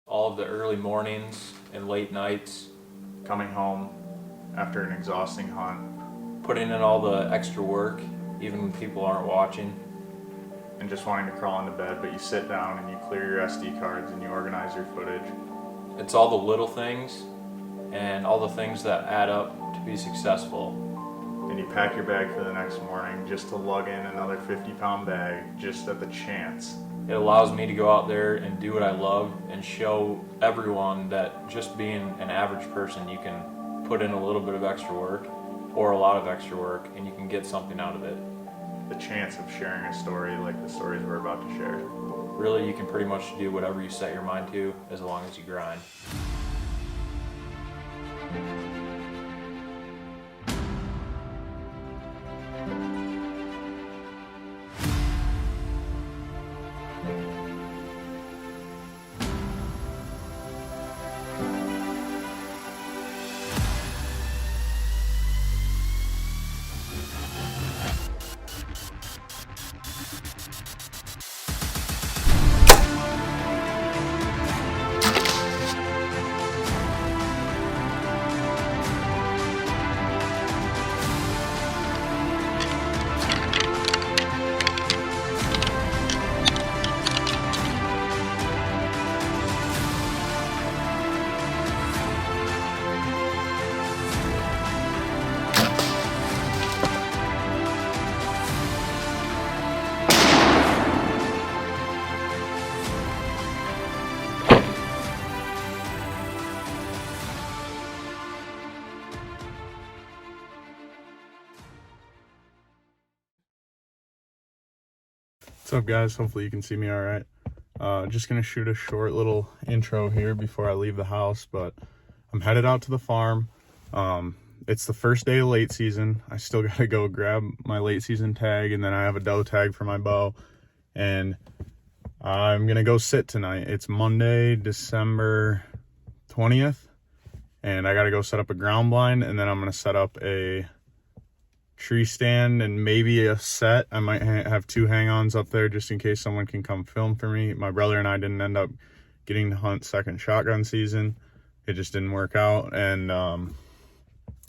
All of the early mornings and late nights, coming home after an exhausting hunt, putting in all the extra work, even when people aren't watching. and just wanting to crawl into bed, but you sit down and you clear your SD cards and you organize your footage. It's all the little things and all the things that add up to be successful. And you pack your bag for the next morning just to lug in another 50-pound bag just at the chance. It allows me to go out there and do what I love and show everyone that just being an average person, you can put in a little bit of extra work or a lot of extra work and you can get something out of it. The chance of sharing a story like the stories we're about to share. Really, you can pretty much do whatever you set your mind to as long as you grind. What's up, guys? Hopefully you can see me all right. Just gonna shoot a short little intro here before I leave the house, but I'm headed out to the farm. It's the first day of late season. I still gotta go grab my late season tag, and then I have a doe tag for my bow, and I'm gonna go sit tonight. It's Monday, December 20th, and I gotta go set up a ground blind, and then I'm gonna set up a tree stand and maybe a set. I might have two hang-ons up there just in case someone can come film for me. My brother and I didn't end up getting to hunt second shotgun season. It just didn't work out, and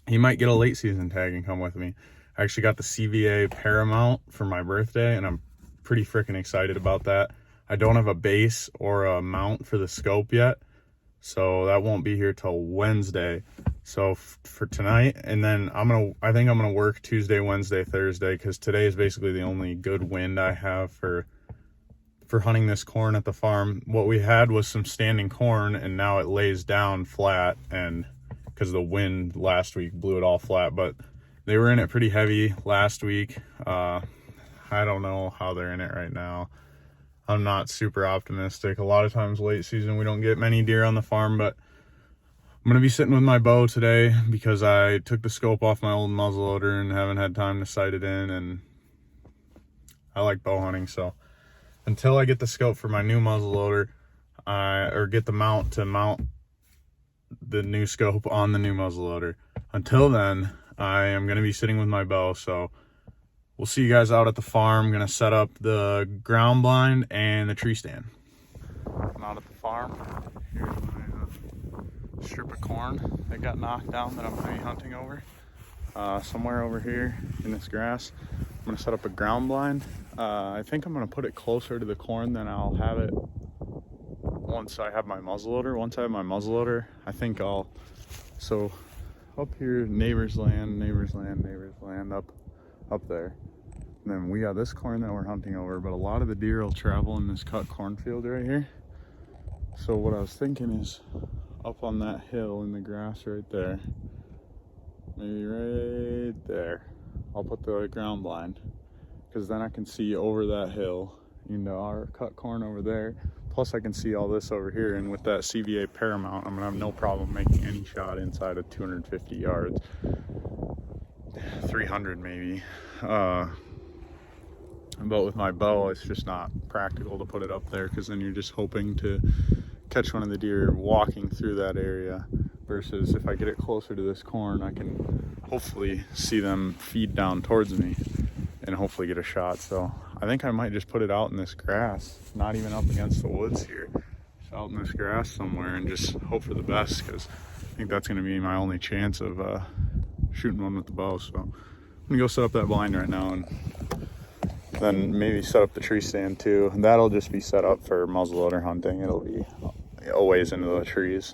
he might get a late season tag and come with me. I actually got the CVA Paramount for my birthday, and I'm pretty freaking excited about that. I don't have a base or a mount for the scope yet, so that won't be here till Wednesday. So for tonight, and then I think I'm gonna work Tuesday, Wednesday, Thursday, because today is basically the only good wind I have for hunting this corn at the farm. What we had was some standing corn, and now it lays down flat, and because the wind last week blew it all flat. But they were in it pretty heavy last week. I don't know how they're in it right now. I'm not super optimistic. A lot of times late season we don't get many deer on the farm, but I'm going to be sitting with my bow today because I took the scope off my old muzzleloader and haven't had time to sight it in, and I like bow hunting. So until I get the scope for my new muzzleloader, or get the mount to mount the new scope on the new muzzleloader, until then, I am going to be sitting with my bow. So we'll see you guys out at the farm. I'm going to set up the ground blind and the tree stand. I'm out at the farm. Here's my strip of corn that got knocked down that I'm going to be hunting over. Somewhere over here in this grass, I'm going to set up a ground blind. I think I'm going to put it closer to the corn than I'll have it once I have my muzzleloader. Once I have my muzzleloader, I think so up here, neighbor's land, up there. And then we got this corn that we're hunting over, but a lot of the deer will travel in this cut cornfield right here. So what I was thinking is up on that hill in the grass right there, maybe right there, I'll put the ground blind, because then I can see over that hill into our cut corn over there. Plus I can see all this over here, and with that CVA Paramount, I'm gonna have no problem making any shot inside of 250 yards, 300 maybe. But with my bow, it's just not practical to put it up there, because then you're just hoping to catch one of the deer walking through that area, versus if I get it closer to this corn, I can hopefully see them feed down towards me and hopefully get a shot. So I think I might just put it out in this grass, not even up against the woods here. out in this grass somewhere and just hope for the best, because I think that's going to be my only chance of shooting one with the bow. So I'm gonna go set up that blind right now, and then maybe set up the tree stand too. And that'll just be set up for muzzleloader hunting. It'll be a ways into the trees.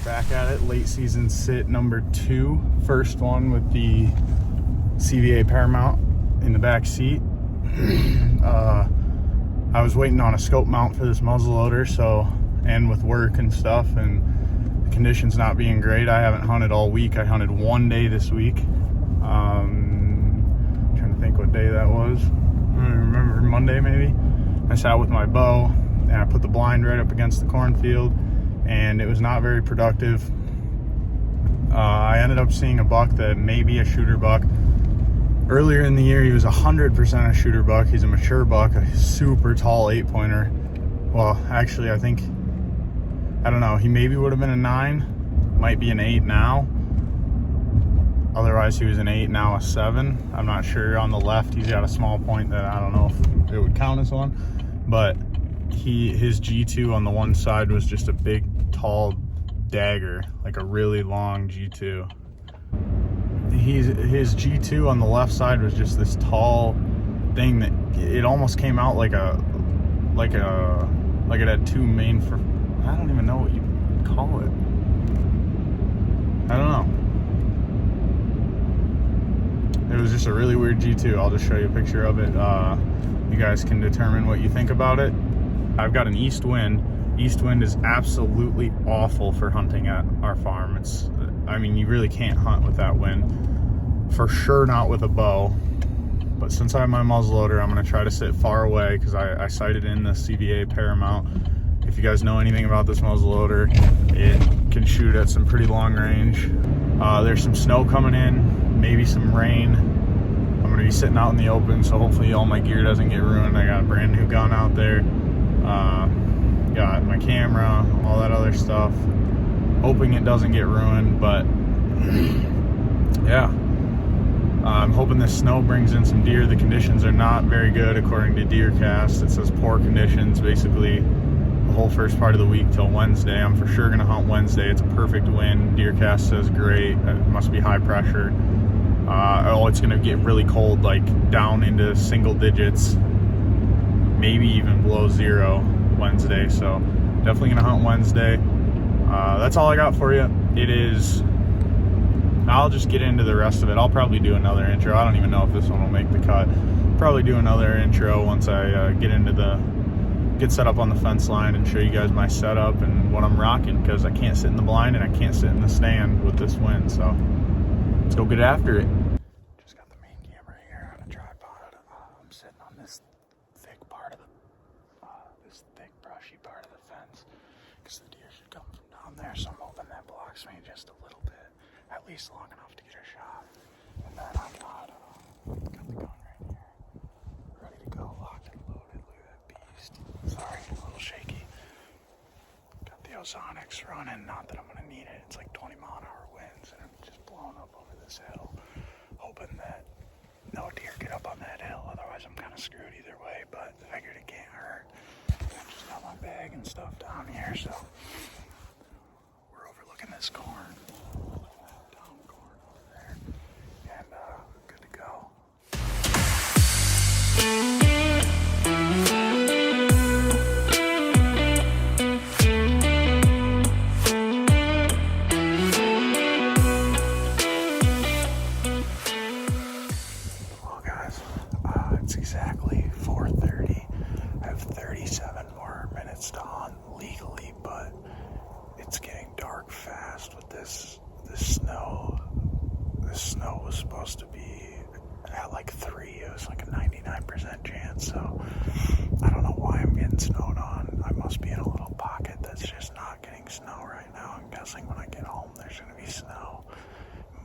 Back at it, late season sit number 2, first one with the CVA Paramount in the back seat. I was waiting on a scope mount for this muzzleloader, so, and with work and stuff and the conditions not being great, I haven't hunted all week. I hunted one day this week. Trying to think what day that was. I don't remember, Monday maybe. I sat with my bow and I put the blind right up against the cornfield, and it was not very productive. I ended up seeing a buck that may be a shooter buck. Earlier in the year, he was 100% a shooter buck. He's a mature buck, a super tall 8-pointer. Well, actually, I don't know, he maybe would have been a 9, might be an 8 now. Otherwise, he was an 8, now a 7. I'm not sure. On the left, he's got a small point that I don't know if it would count as one, but his G2 on the one side was just a big, tall dagger, like a really long G2. His G2 on the left side was just this tall thing that it almost came out like it had two main I don't even know what you call it. I don't know. It was just a really weird G2. I'll just show you a picture of it. You guys can determine what you think about it. I've got an east wind. East wind is absolutely awful for hunting at our farm. I mean, you really can't hunt with that wind. For sure not with a bow. But since I have my muzzleloader, I'm going to try to sit far away because I sighted in the CVA Paramount. If you guys know anything about this muzzleloader, it can shoot at some pretty long range. There's some snow coming in, maybe some rain. I'm going to be sitting out in the open, so hopefully all my gear doesn't get ruined. I got a brand new gun out there. Got my camera, all that other stuff. Hoping it doesn't get ruined, but yeah. I'm hoping this snow brings in some deer. The conditions are not very good according to DeerCast. It says poor conditions basically the whole first part of the week till Wednesday. I'm for sure gonna hunt Wednesday. It's a perfect wind. DeerCast says great. It must be high pressure. It's gonna get really cold, like down into single digits, maybe even below zero Wednesday. So definitely gonna hunt Wednesday. That's all I got for you. I'll just get into the rest of it. I'll probably do another intro. I don't even know if this one will make the cut. Probably do another intro once I get set up on the fence line and show you guys my setup and what I'm rocking, because I can't sit in the blind and I can't sit in the stand with this wind. So let's go get after it. Just got the main camera here on a tripod. I'm sitting on this thick part of this thick brushy part of the fence because the deer should come from down there. So I'm hoping that blocks me just a little bit, at least long enough to get a shot. And then I got the gun right here, ready to go, locked and loaded. Look at that beast. Sorry, a little shaky. Got the ozonics running, not that I'm gonna need it. It's like 20-mile-an-hour winds and I'm just blowing up over this hill, hoping that no deer get up on that hill. Otherwise I'm kind of screwed either way, but I figured it can't hurt. I just got my bag and stuff down here, so we're overlooking this corn. Down corn over there. And good to go. Well, guys, it's exactly 4:30. I have 37 more minutes to hunt legally, but it's getting dark fast with this snow. This snow was supposed to be at like 3. It was like a 99% chance. So I don't know why I'm getting snowed on. I must be in a little pocket that's just not getting snow right now. I'm guessing when I get home there's going to be snow.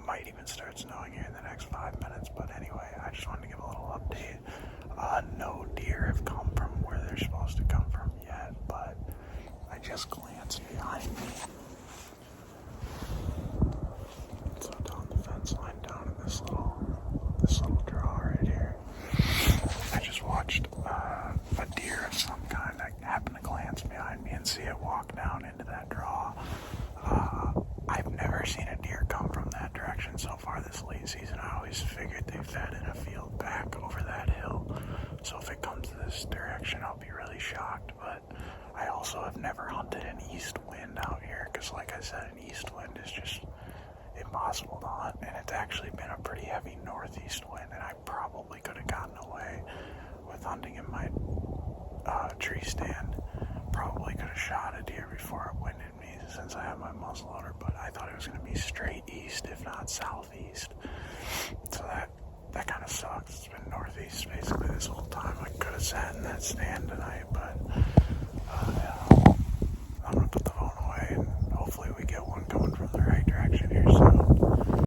Might even start snowing here in the next 5 minutes. But anyway, I just wanted to give a little update. No deer have come from where they're supposed to come from yet, but I just glanced behind me. So down the fence line, down in this little draw right here, I just watched a deer of some kind. I happened to glance behind me and see it walk down into that draw. I've never seen a deer come from that direction so far this late season. I always figured they fed in a field back over that hill. So if it comes this direction, I'll be really shocked. But I also have never hunted an east wind out here because, like I said, an east wind is just impossible to hunt. And it's actually been a pretty heavy northeast wind, and I probably could have gotten away with hunting in my tree stand. Probably could have shot a deer before it winded me since I have my muzzleloader, but I thought it was going to be straight east, if not southeast. So that kind of sucks. It's been northeast basically this whole time. I could have sat in that stand tonight, but yeah, I'm going to put the phone away and hopefully we get one coming from the right direction here soon.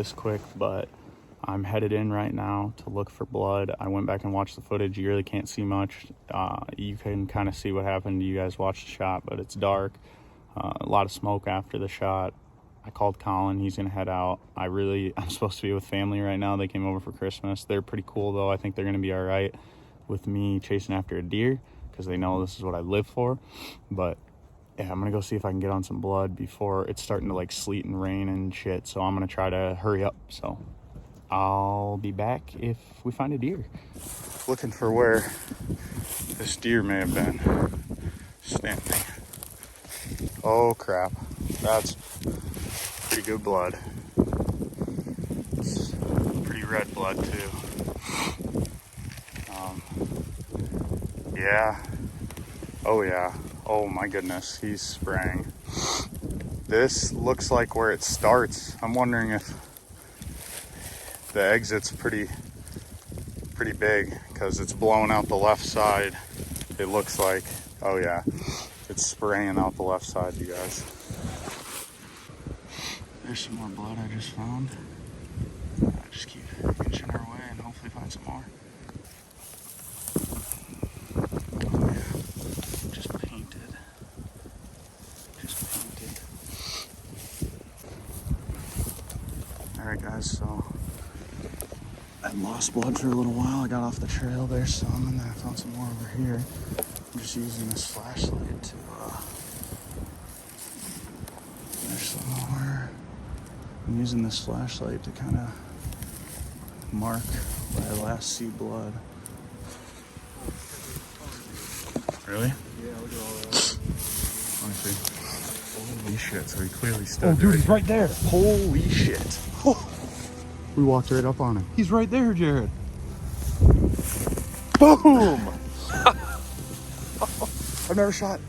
this quick, but I'm headed in right now to look for blood. I went back and watched the footage. You really can't see much. You can kind of see what happened. You guys watched the shot, but it's dark. A lot of smoke after the shot. I called Colin. He's going to head out. I'm supposed to be with family right now. They came over for Christmas. They're pretty cool, though. I think they're going to be all right with me chasing after a deer because they know this is what I live for. But yeah, I'm going to go see if I can get on some blood before it's starting to like sleet and rain and shit. So I'm going to try to hurry up. So I'll be back if we find a deer. Looking for where this deer may have been standing. Oh crap, that's pretty good blood. It's pretty red blood too. Yeah. Oh yeah. Oh my goodness, he's spraying. This looks like where it starts. I'm wondering if the exit's pretty big because it's blowing out the left side. It looks like, oh yeah, it's spraying out the left side, you guys. There's some more blood I just found. Just keep inching our way and hopefully find some more. Oh yeah, just painted. Alright guys, so I lost blood for a little while. I got off the trail there some, and then I found some more over here. I'm just using this flashlight to, there's some more. I'm using this flashlight to kind of mark where I last see blood. Really? Yeah, look at all that. Let me see. Holy shit, so he clearly stood Oh, dude, he's right there. Holy shit. We walked right up on him. He's right there, Jerod. Boom! I've shot,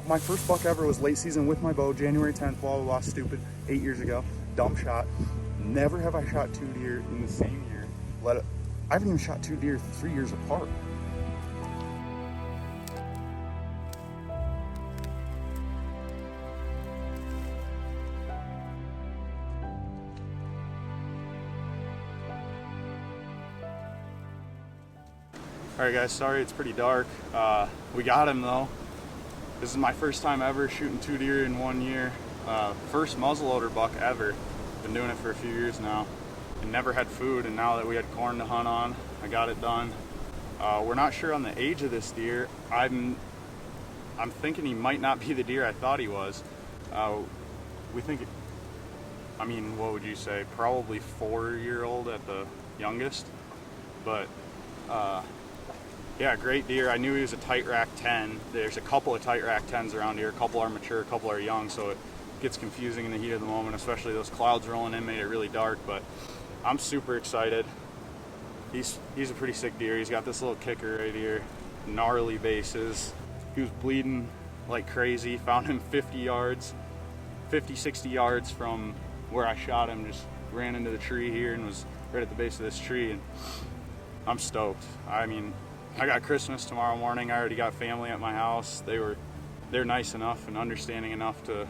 my first buck ever was late season with my bow, January 10th, blah, blah, blah, stupid, 8 years ago. Dumb shot. Never have I shot 2 deer in the same year. I haven't even shot 2 deer 3 years apart. All right guys, sorry it's pretty dark. We got him though. This is my first time ever shooting 2 deer in 1 year. First muzzleloader buck ever. Been doing it for a few years now. And never had food, and now that we had corn to hunt on, I got it done. We're not sure on the age of this deer. I'm thinking he might not be the deer I thought he was. We think, I mean, what would you say? Probably 4-year-old at the youngest. But yeah, great deer. I knew he was a tight rack 10. There's a couple of tight rack 10s around here. A couple are mature, a couple are young, so it gets confusing in the heat of the moment, especially those clouds rolling in made it really dark. But I'm super excited. He's a pretty sick deer. He's got this little kicker right here, gnarly bases. He was bleeding like crazy. Found him 50 yards, 50, 60 yards from where I shot him. Just ran into the tree here and was right at the base of this tree. And I'm stoked. I mean, I got Christmas tomorrow morning. I already got family at my house. They're nice enough and understanding enough to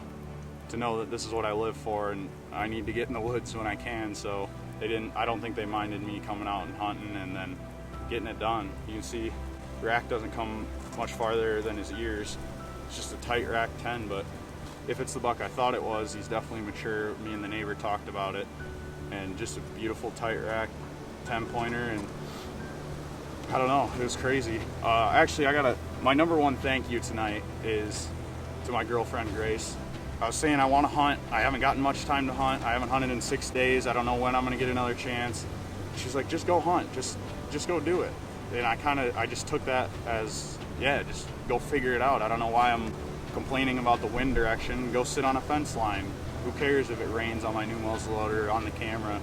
know that this is what I live for, and I need to get in the woods when I can. So I don't think they minded me coming out and hunting and then getting it done. You can see the rack doesn't come much farther than his ears. It's just a tight rack 10, but if it's the buck I thought it was, he's definitely mature. Me and the neighbor talked about it, and just a beautiful tight rack 10 pointer. And I don't know, it was crazy. Actually, my number one thank you tonight is to my girlfriend, Grace. I was saying I want to hunt. I haven't gotten much time to hunt. I haven't hunted in 6 days. I don't know when I'm going to get another chance. She's like, just go hunt. Just go do it. And I just took that as, yeah, just go figure it out. I don't know why I'm complaining about the wind direction. Go sit on a fence line. Who cares if it rains on my new muzzleloader on the camera?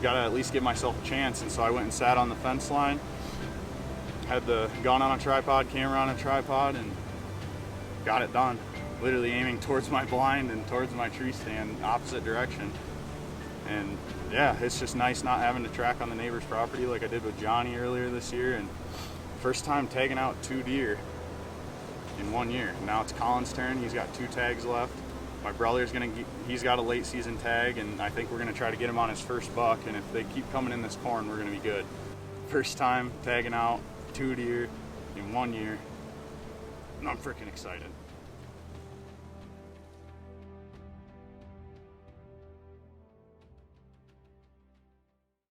Gotta at least give myself a chance. And so I went and sat on the fence line. Had the gun on a tripod, camera on a tripod, and got it done. Literally aiming towards my blind and towards my tree stand, opposite direction. And yeah, it's just nice not having to track on the neighbor's property like I did with Johnny earlier this year. And first time tagging out 2 deer in 1 year. Now it's Colin's turn. He's got 2 tags left. My brother's he's got a late season tag, and I think we're gonna try to get him on his first buck. And if they keep coming in this corn, we're gonna be good. First time tagging out 2 deer in 1 year, and I'm freaking excited.